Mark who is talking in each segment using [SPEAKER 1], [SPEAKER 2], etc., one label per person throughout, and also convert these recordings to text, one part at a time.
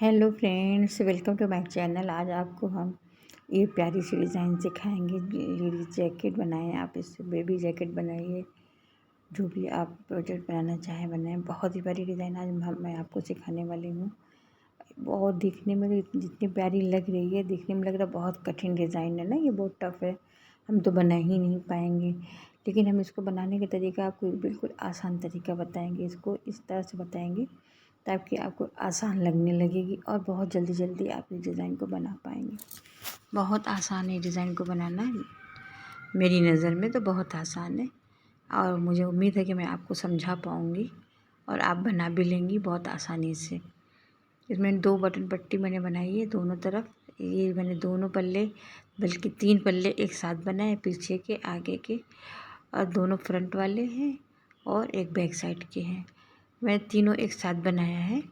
[SPEAKER 1] Hello friends, welcome to my channel. आज आपको हम ये प्यारी सी डिज़ाइन सिखाएंगे। लेडीज जैकेट बनाएं, आप इससे बेबी जैकेट बनाइए, जो भी आप प्रोजेक्ट बनाना चाहें बनाएं। बहुत ही प्यारी डिज़ाइन आज मैं आपको सिखाने वाली हूँ। बहुत दिखने में जितनी प्यारी लग रही है, दिखने में लग रहा है बहुत कठिन डिज़ाइन है ना, ये बहुत टफ है, हम तो बना ही नहीं पाएंगे। लेकिन हम इसको बनाने का तरीका आपको बिल्कुल आसान तरीका बताएंगे। इसको इस तरह से बताएंगे ताकि आपको आसान लगने लगेगी और बहुत जल्दी जल्दी आप इस डिज़ाइन को बना पाएंगे। बहुत आसान है डिज़ाइन को बनाना, मेरी नज़र में तो बहुत आसान है और मुझे उम्मीद है कि मैं आपको समझा पाऊँगी और आप बना भी लेंगी बहुत आसानी से। इसमें 2 बटन पट्टी मैंने बनाई है दोनों तरफ। ये मैंने दोनों पल्ले बल्कि 3 पल्ले एक साथ बनाए, पीछे के, आगे के, और दोनों फ्रंट वाले हैं और एक बैक साइड के हैं। मैं तीनों एक साथ बनाया है।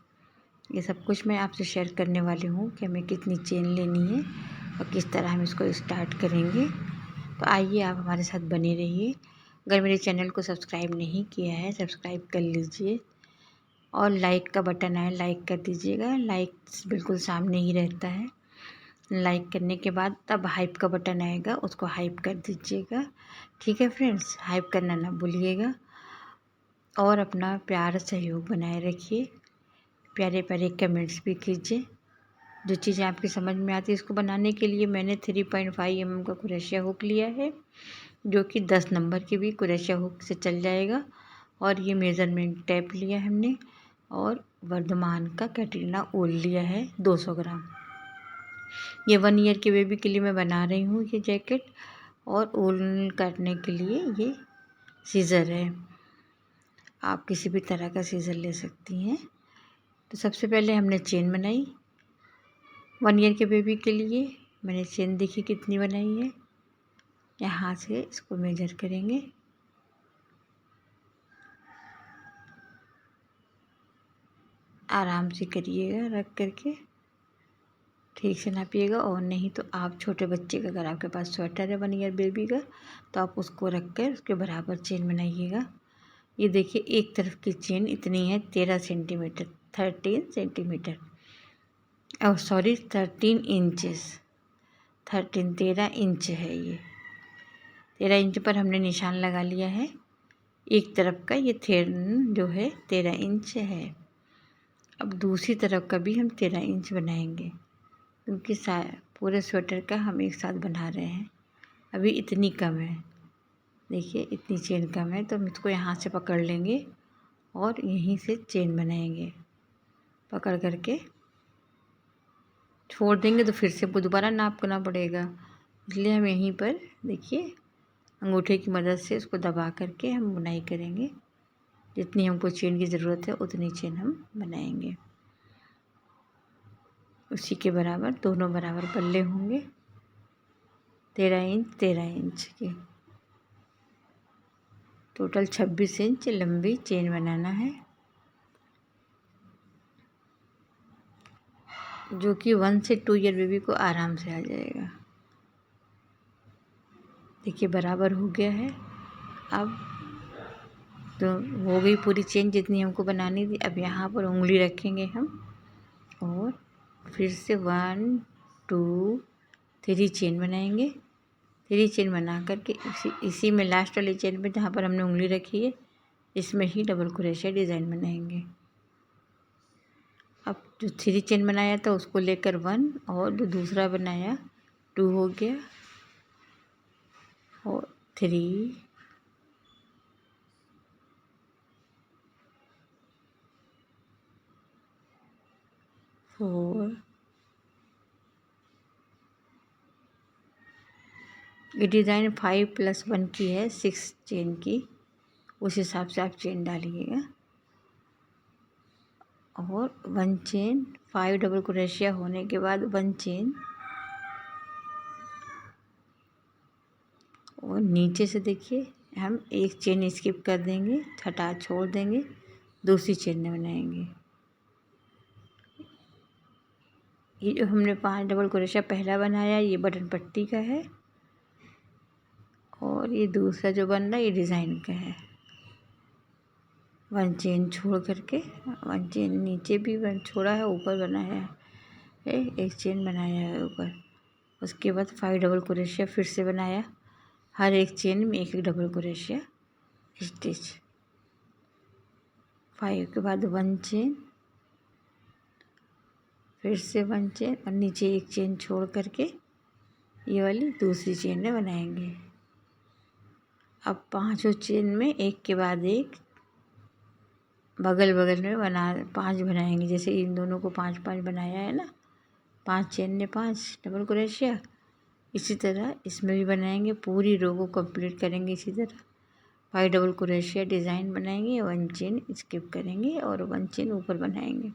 [SPEAKER 1] ये सब कुछ मैं आपसे शेयर करने वाली हूँ कि हमें कितनी चेन लेनी है और किस तरह हम इसको स्टार्ट करेंगे। तो आइए आप हमारे साथ बने रहिए। अगर मेरे चैनल को सब्सक्राइब नहीं किया है, सब्सक्राइब कर लीजिए और लाइक का बटन आए लाइक कर दीजिएगा। लाइक बिल्कुल सामने ही रहता है। लाइक करने के बाद तब हाइप का बटन आएगा, उसको हाइप कर दीजिएगा। ठीक है फ्रेंड्स, हाइप करना ना भूलिएगा और अपना प्यार सहयोग बनाए रखिए। प्यारे प्यारे कमेंट्स भी कीजिए। जो चीज़ें आपकी समझ में आती है इसको बनाने के लिए मैंने 3.5 mm का कुरेशिया हुक लिया है, जो कि 10 नंबर की भी कुरेशिया हुक से चल जाएगा। और ये मेज़रमेंट टेप लिया हमने और वर्धमान का कैटरीना ऊल लिया है 200 ग्राम। ये 1 ईयर के बेबी के लिए मैं बना रही हूँ ये जैकेट। और ऊल काटने के लिए ये सीज़र है, आप किसी भी तरह का सीज़र ले सकती हैं। तो सबसे पहले हमने चेन बनाई 1 ईयर के बेबी के लिए। मैंने चेन देखी कितनी बनाई है, यहाँ से इसको मेजर करेंगे। आराम से करिएगा, रख करके ठीक से नापिएगा। और नहीं तो आप छोटे बच्चे का, अगर आपके पास स्वेटर है 1 ईयर बेबी का, तो आप उसको रख कर उसके बराबर चेन बनाइएगा। ये देखिए एक तरफ की चेन इतनी है 13 सेंटीमीटर, 13 सेंटीमीटर, और सॉरी 13 इंचेस, 13 इंच है। ये 13 इंच पर हमने निशान लगा लिया है। एक तरफ का ये जो है 13 इंच है। अब दूसरी तरफ का भी हम 13 इंच बनाएंगे, क्योंकि पूरे स्वेटर का हम एक साथ बना रहे हैं। अभी इतनी कम है, देखिए इतनी चेन कम है, तो हम इसको यहाँ से पकड़ लेंगे और यहीं से चेन बनाएंगे। पकड़ करके छोड़ देंगे तो फिर से हमको दोबारा नापना पड़ेगा, इसलिए हम यहीं पर देखिए अंगूठे की मदद से इसको दबा करके हम बुनाई करेंगे। जितनी हमको चेन की ज़रूरत है उतनी चेन हम बनाएंगे। उसी के बराबर दोनों बराबर पल्ले होंगे, 13 इंच के। टोटल 26 इंच लंबी चेन बनाना है, जो कि 1 से 2 ईयर बेबी को आराम से आ जाएगा। देखिए बराबर हो गया है। अब तो हो गई पूरी चेन जितनी हमको बनानी थी। अब यहाँ पर उंगली रखेंगे हम और फिर से 1 2 3 चेन बनाएंगे। 3 चेन बना करके इसी में लास्ट वाली चेन पे जहाँ पर हमने उंगली रखी है, इसमें ही डबल क्रोशिया डिज़ाइन बनाएंगे। अब जो 3 चेन बनाया था उसको लेकर 1 और जो दूसरा बनाया 2 हो गया और 3 4। ये डिज़ाइन 5+1 की है, 6 चेन की, उस हिसाब से आप चेन डालिएगा। और 1 चेन, 5 डबल क्रोशिया होने के बाद 1 चेन, और नीचे से देखिए हम एक चेन स्किप कर देंगे, हटा छोड़ देंगे, दूसरी चेन बनाएंगे। ये जो हमने 5 डबल क्रोशिया पहला बनाया ये बटन पट्टी का है, और ये दूसरा जो बन रहा है ये डिज़ाइन का है। 1 चेन छोड़ करके 1 चेन नीचे भी छोड़ा है, ऊपर बना है एक चेन बनाया है ऊपर। उसके बाद 5 डबल क्रोशिया फिर से बनाया, हर एक चेन में एक एक डबल क्रोशिया स्टिच। 5 के बाद 1 चेन, फिर से 1 चेन और नीचे एक चेन छोड़ करके ये वाली दूसरी चेन में बनाएंगे। अब पांचों चेन में एक के बाद एक बगल बगल में 5 बनाएंगे। जैसे इन दोनों को 5 5 बनाया है ना, 5 चेन में 5 डबल क्रोशिया, इसी तरह इसमें भी बनाएंगे। पूरी रो को कंप्लीट करेंगे इसी तरह। 5 डबल क्रोशिया डिज़ाइन बनाएंगे, 1 चेन स्किप करेंगे और 1 चेन ऊपर बनाएंगे।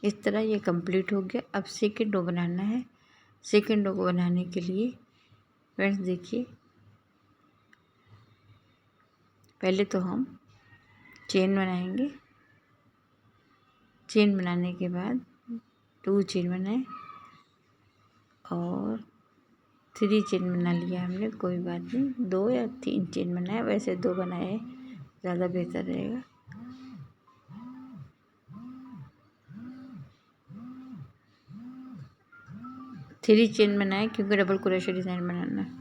[SPEAKER 1] इस तरह ये कंप्लीट हो गया। अब सेकंड रो बनाना है। सेकंड रो को बनाने के लिए फ्रेंड्स देखिए, पहले तो हम चेन बनाएंगे। चेन बनाने के बाद 2 चेन बनाए और 3 चेन बना लिया हमने, कोई बात नहीं। 2 या 3 चेन बनाए, वैसे 2 बनाए ज़्यादा बेहतर रहेगा। 3 चेन बनाए क्योंकि डबल क्रोशिया डिज़ाइन बनाना है।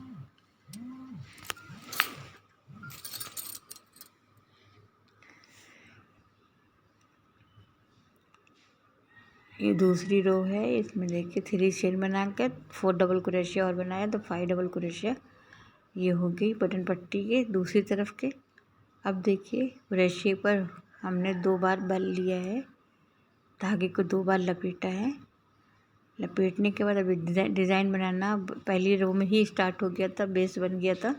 [SPEAKER 1] ये दूसरी रो है, इसमें देखिए 3 चेन बनाकर 4 डबल क्रोशिया और बनाया तो 5 डबल क्रोशिया ये हो गई बटन पट्टी के दूसरी तरफ के। अब देखिए क्रोशिया पर हमने 2 बार बल लिया है, धागे को 2 बार लपेटा है। लपेटने के बाद अभी डिज़ाइन बनाना पहली रो में ही स्टार्ट हो गया था, बेस बन गया था।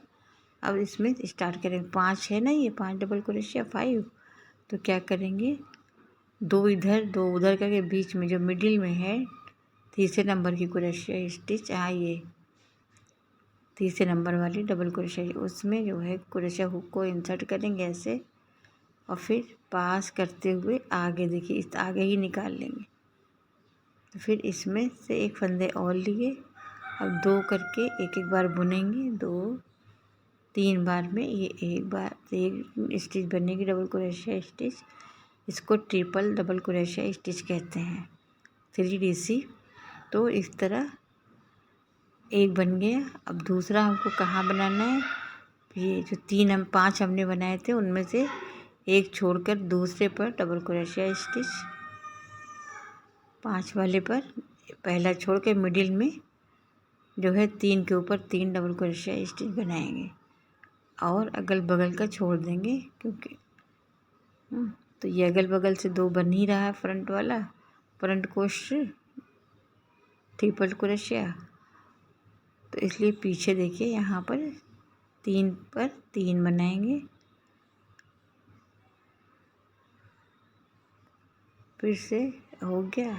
[SPEAKER 1] अब इसमें स्टार्ट करेंगे। 5 है ना, ये 5 डबल क्रोशिया 5, तो क्या करेंगे 2 इधर 2 उधर करके बीच में जो मिडिल में है तीसरे नंबर की क्रोशिया स्टिच, ये तीसरे नंबर वाली डबल क्रोशिया, उसमें जो है क्रोशिया हुक को इंसर्ट करेंगे ऐसे और फिर पास करते हुए आगे देखिए इस आगे ही निकाल लेंगे। तो फिर इसमें से एक फंदे और लिए, अब 2 करके एक एक बार बुनेंगे। 2 3 बार में ये एक बार एक स्टिच बनेगी डबल क्रोशिया स्टिच। इसको ट्रिपल डबल क्रोशिया स्टिच कहते हैं, 3DC। तो इस तरह एक बन गया। अब दूसरा हमको कहाँ बनाना है, ये जो 5 हमने बनाए थे उनमें से एक छोड़कर दूसरे पर डबल क्रोशिया स्टिच। 5 वाले पर पहला छोड़ के मिडिल में जो है 3 के ऊपर 3 डबल क्रोशिया स्टिच बनाएंगे और अगल बगल का छोड़ देंगे क्योंकि तो ये अगल बगल से 2 बन ही रहा है। फ्रंट वाला फ्रंट कोश ट्रिपल क्रोशिया, तो इसलिए पीछे देखिए यहाँ पर 3 बनाएंगे। फिर से हो गया।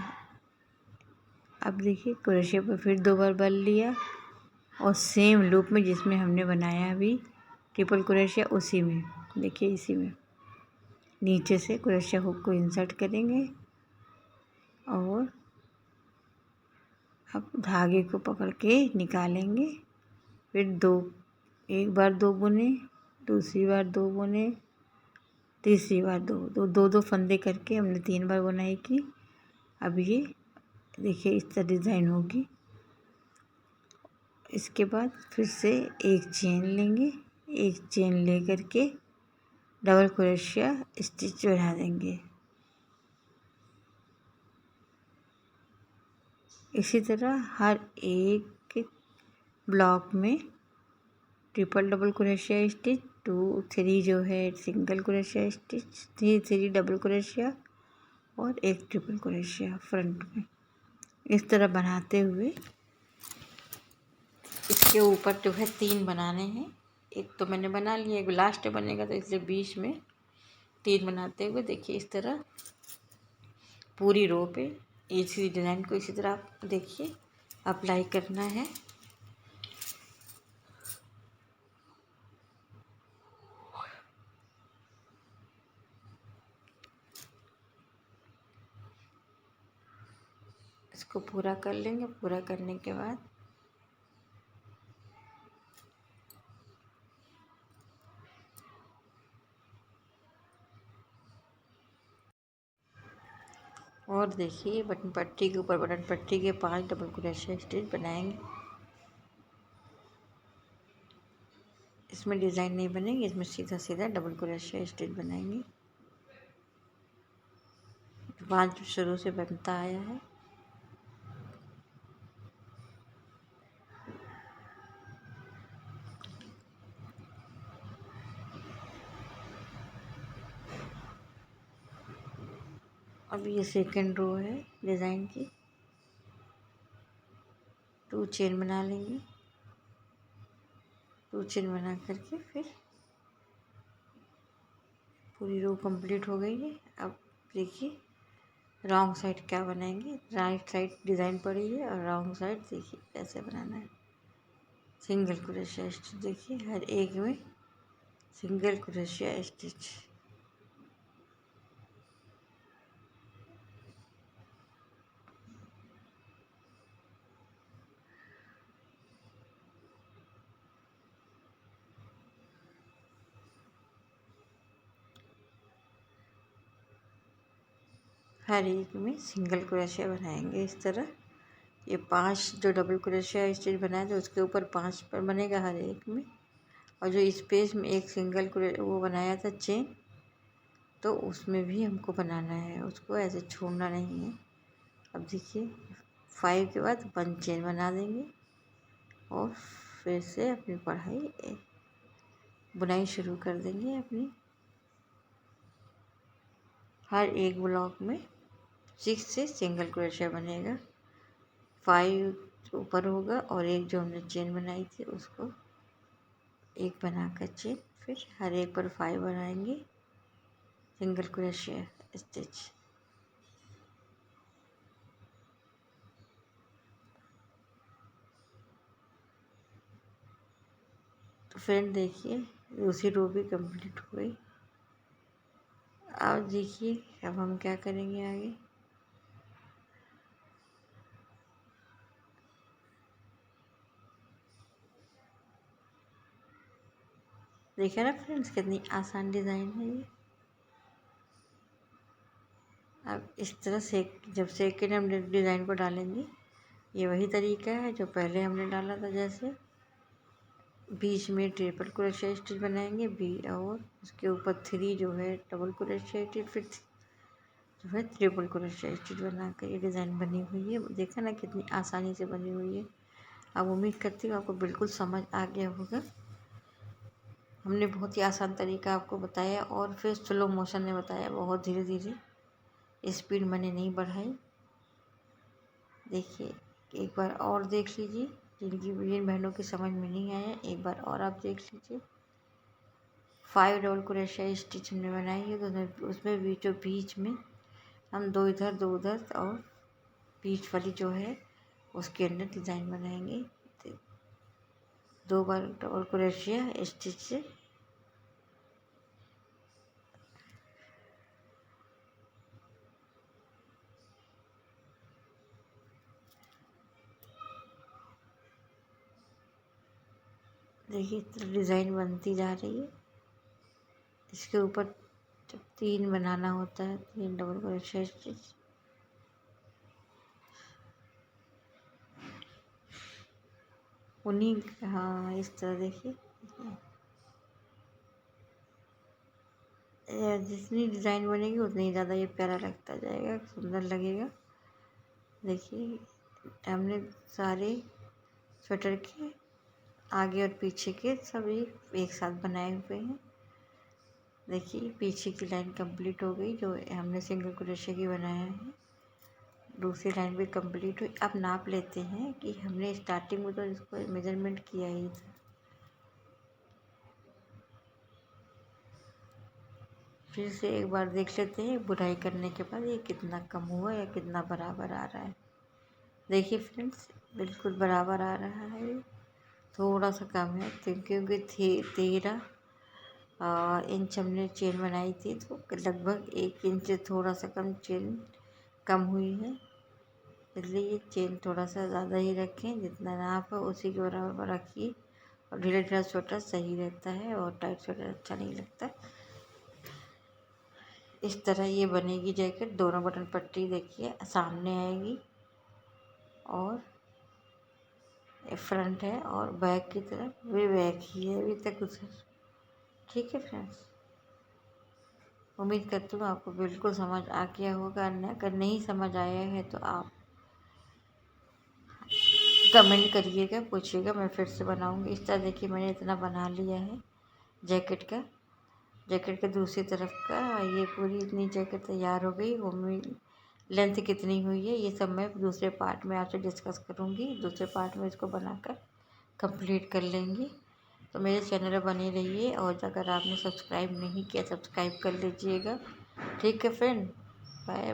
[SPEAKER 1] अब देखिए क्रोशिया पर फिर 2 बार बल लिया और सेम लूप में जिसमें हमने बनाया अभी ट्रिपल क्रोशिया उसी में देखिए इसी में नीचे से क्रोशिया हुक को इंसर्ट करेंगे और अब धागे को पकड़ के निकालेंगे। फिर एक बार 2 बुने, दूसरी बार 2 बुने, तीसरी बार 2 फंदे करके हमने 3 बार बुनाई की। अब ये देखिए इस तरह डिज़ाइन होगी। इसके बाद फिर से एक चेन लेंगे, एक चेन ले करके डबल क्रोशिया स्टिच बना देंगे। इसी तरह हर एक ब्लॉक में ट्रिपल डबल क्रोशिया स्टिच, 2 3 जो है single crochet stitch, 3 double crochet और एक ट्रिपल क्रोशिया फ्रंट में। इस तरह बनाते हुए इसके ऊपर जो है 3 बनाने हैं। एक तो मैंने बना लिया, एक लास्ट बनेगा तो इसलिए बीच में 3 बनाते हुए देखिए इस तरह पूरी रो पे इसी डिज़ाइन को इसी तरह आप देखिए अप्लाई करना है। इसको पूरा कर लेंगे। पूरा करने के बाद और और देखिए बटन पट्टी के ऊपर बटन पट्टी के 5 डबल क्रोशिया स्टिच बनाएंगे। इसमें डिज़ाइन नहीं बनेगी, इसमें सीधा सीधा डबल क्रोशिया स्टिच बनाएंगे। 5 शुरू से बनता आया है। अब ये सेकंड रो है डिज़ाइन की। 2 चेन बना लेंगे। 2 चेन बना करके फिर पूरी रो कंप्लीट हो गई है। अब देखिए रॉन्ग साइड क्या बनाएंगे। राइट साइड डिज़ाइन पड़ी है और रॉन्ग साइड देखिए कैसे बनाना है। सिंगल क्रोशिया स्टिच देखिए हर एक में सिंगल क्रोशिया स्टिच। हर एक में सिंगल क्रोशिया बनाएंगे इस तरह। ये 5 जो डबल क्रोशिया स्टिच बनाया था उसके ऊपर 5 पर बनेगा हर एक में। और जो स्पेस में एक सिंगल वो बनाया था चेन, तो उसमें भी हमको बनाना है, उसको ऐसे छोड़ना नहीं है। अब देखिए 5 के बाद 1 चेन बना देंगे और फिर से अपनी बुनाई शुरू कर देंगे अपनी। हर एक ब्लॉक में 6 से सिंगल क्रोशिया बनेगा। 5 ऊपर होगा और एक जो हमने चेन बनाई थी उसको एक बनाकर चेन, फिर हर एक पर 5 बनाएंगे सिंगल क्रोशिया स्टिच। तो फ्रेंड देखिए दूसरी रो भी कंप्लीट हो गई। अब देखिए अब हम क्या करेंगे आगे। देखिए ना फ्रेंड्स कितनी आसान डिज़ाइन है ये। अब इस तरह से जब सेकेंड हम डिज़ाइन को डालेंगे, ये वही तरीका है जो पहले हमने डाला था। जैसे बीच में ट्रिपल क्रोशिया स्टिच बनाएंगे और उसके ऊपर 3 जो है डबल क्रोशिया स्टिच, फिर जो है ट्रिपल क्रोशिया स्टिच बनाकर ये डिज़ाइन बनी हुई है। देखा ना कितनी आसानी से बनी हुई है। अब उम्मीद करती हूँ आपको बिल्कुल समझ आ गया होगा। हमने बहुत ही आसान तरीका आपको बताया और फिर स्लो मोशन में बताया, बहुत धीरे धीरे, स्पीड मैंने नहीं बढ़ाई। देखिए एक बार और देख लीजिए, जिन बहनों की समझ में नहीं आया एक बार और आप देख लीजिए। 5 डबल क्रोशिया स्टिच हमने बनाई है, तो उसमें बीच में हम 2 इधर 2 उधर और बीच वाली जो है उसके अंदर डिज़ाइन बनाएंगे 2 बार डबल क्रोशिया स्टिच से। देखिए डिज़ाइन बनती जा रही है। इसके ऊपर जब 3 बनाना होता है, 3 डबल क्रोशिया स्टिच। उन्हीं हाँ इस तरह देखिए जितनी डिज़ाइन बनेगी उतनी ही ज़्यादा ये प्यारा लगता जाएगा, सुंदर लगेगा। देखिए हमने सारे स्वेटर के आगे और पीछे के सभी एक साथ बनाए हुए हैं। देखिए पीछे की लाइन कंप्लीट हो गई जो हमने सिंगल क्रोशिया की बनाया है। दूसरी लाइन भी कंप्लीट हुई। अब नाप लेते हैं कि हमने स्टार्टिंग में तो इसको मेजरमेंट किया ही था। फिर से एक बार देख लेते हैं बुनाई करने के बाद ये कितना कम हुआ या कितना बराबर आ रहा है। देखिए फ्रेंड्स बिल्कुल बराबर आ रहा है। थोड़ा सा कम है क्योंकि 13 इंच हमने चेन बनाई थी, तो लगभग 1 इंच से थोड़ा सा कम चेन कम हुई है। इसलिए ये चेन थोड़ा सा ज़्यादा ही रखें, जितना नाप है उसी के बराबर रखिए। और ढीला ढीला स्वेटर सही रहता है और टाइट स्वेटर अच्छा नहीं लगता। इस तरह ये बनेगी जैकेट। दोनों बटन पट्टी देखिए सामने आएगी और ये फ्रंट है और बैक की तरफ भी बैक ही है अभी तक उधर। ठीक है फ्रेंड्स, उम्मीद करती हूँ आपको बिल्कुल समझ आ गया होगा। अगर नहीं समझ आया है तो आप कमेंट करिएगा, पूछिएगा, मैं फिर से बनाऊँगी। इस तरह देखिए मैंने इतना बना लिया है जैकेट का। जैकेट के दूसरी तरफ का ये पूरी इतनी जैकेट तैयार हो गई। वो लेंथ कितनी हुई है ये सब मैं दूसरे पार्ट में आपसे डिस्कस करूँगी। दूसरे पार्ट में इसको बनाकर कंप्लीट कर लेंगे। तो मेरे चैनल पर बने रहिए और अगर आपने सब्सक्राइब नहीं किया सब्सक्राइब कर लीजिएगा। ठीक है फ्रेंड, बाय बाय।